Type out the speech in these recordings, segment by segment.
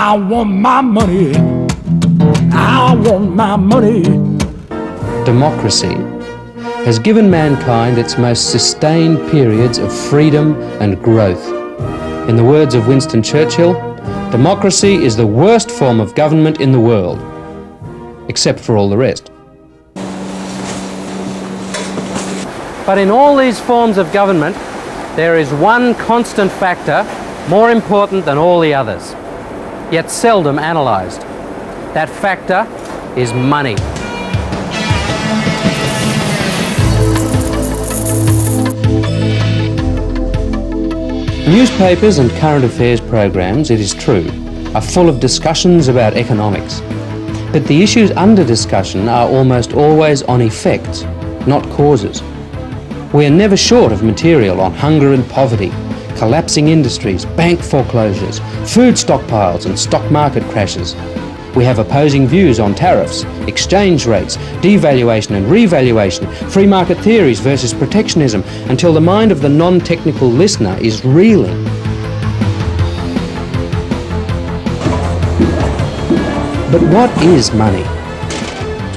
I want my money. I want my money. Democracy has given mankind its most sustained periods of freedom and growth. In the words of Winston Churchill, democracy is the worst form of government in the world, except for all the rest. But in all these forms of government, there is one constant factor more important than all the others, yet seldom analysed. That factor is money. Newspapers and current affairs programs, it is true, are full of discussions about economics. But the issues under discussion are almost always on effects, not causes. We are never short of material on hunger and poverty, collapsing industries, bank foreclosures, food stockpiles and stock market crashes. We have opposing views on tariffs, exchange rates, devaluation and revaluation, free market theories versus protectionism, until the mind of the non-technical listener is reeling. But what is money?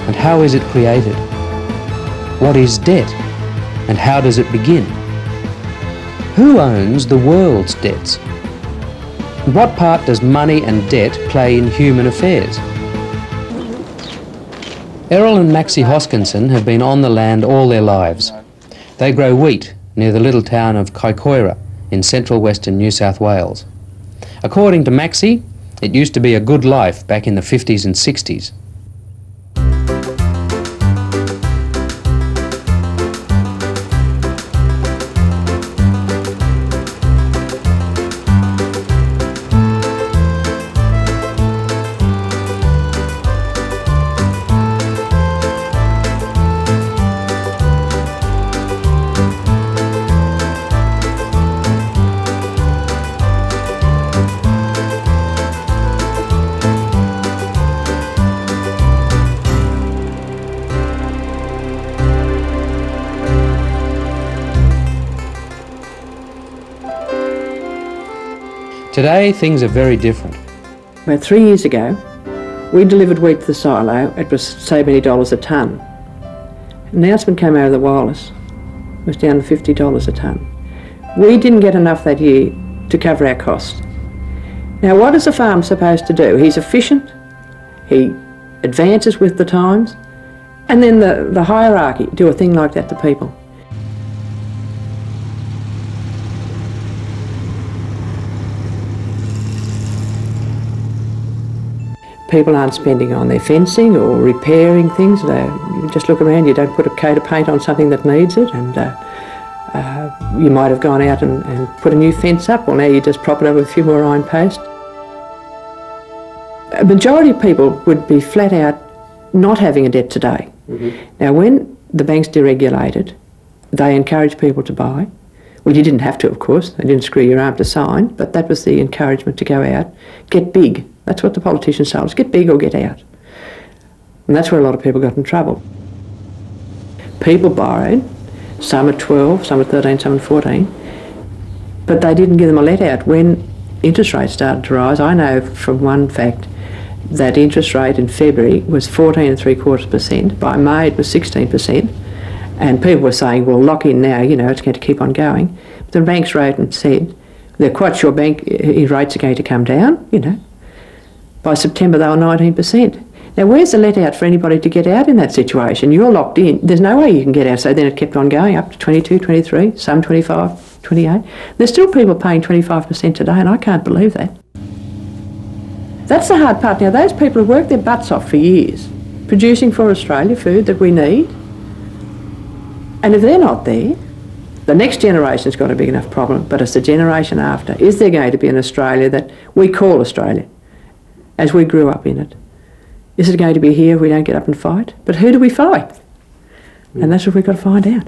And how is it created? What is debt? And how does it begin? Who owns the world's debts? And what part does money and debt play in human affairs? Errol and Maxie Hoskinson have been on the land all their lives. They grow wheat near the little town of Kaikoura in central western New South Wales. According to Maxie, it used to be a good life back in the 50s and 60s. Today, things are very different. About 3 years ago, we delivered wheat to the silo. It was so many dollars a tonne. An announcement came over the wireless. It was down to $50 a tonne. We didn't get enough that year to cover our costs. Now, what is a farmer supposed to do? He's efficient, he advances with the times, and then the hierarchy do a thing like that to people. People aren't spending on their fencing or repairing things. You just look around, you don't put a coat of paint on something that needs it, and you might have gone out and put a new fence up. Well, now you just prop it up with a few more iron posts. A majority of people would be flat out not having a debt today. Now, when the banks deregulated, they encouraged people to buy. Well, you didn't have to, of course. They didn't screw your arm to sign, but that was the encouragement to go out, get big. That's what the politicians told us, get big or get out. And that's where a lot of people got in trouble. People borrowed, some at 12, some at 13, some at 14, but they didn't give them a let out. When interest rates started to rise, I know from one fact that interest rate in February was 14.75%, by May it was 16%, and people were saying, well, lock in now, you know, it's going to keep on going. But the banks wrote and said, they're quite sure bank rates are going to come down, you know. By September they were 19%. Now where's the let out for anybody to get out in that situation? You're locked in, there's no way you can get out. So then it kept on going up to 22, 23, some 25, 28. There's still people paying 25% today, and I can't believe that. That's the hard part. Now those people have worked their butts off for years, producing for Australia food that we need. And if they're not there, the next generation's got a big enough problem, but it's the generation after. Is there going to be an Australia that we call Australia, as we grew up in it? Is it going to be here if we don't get up and fight? But who do we fight? And that's what we've got to find out.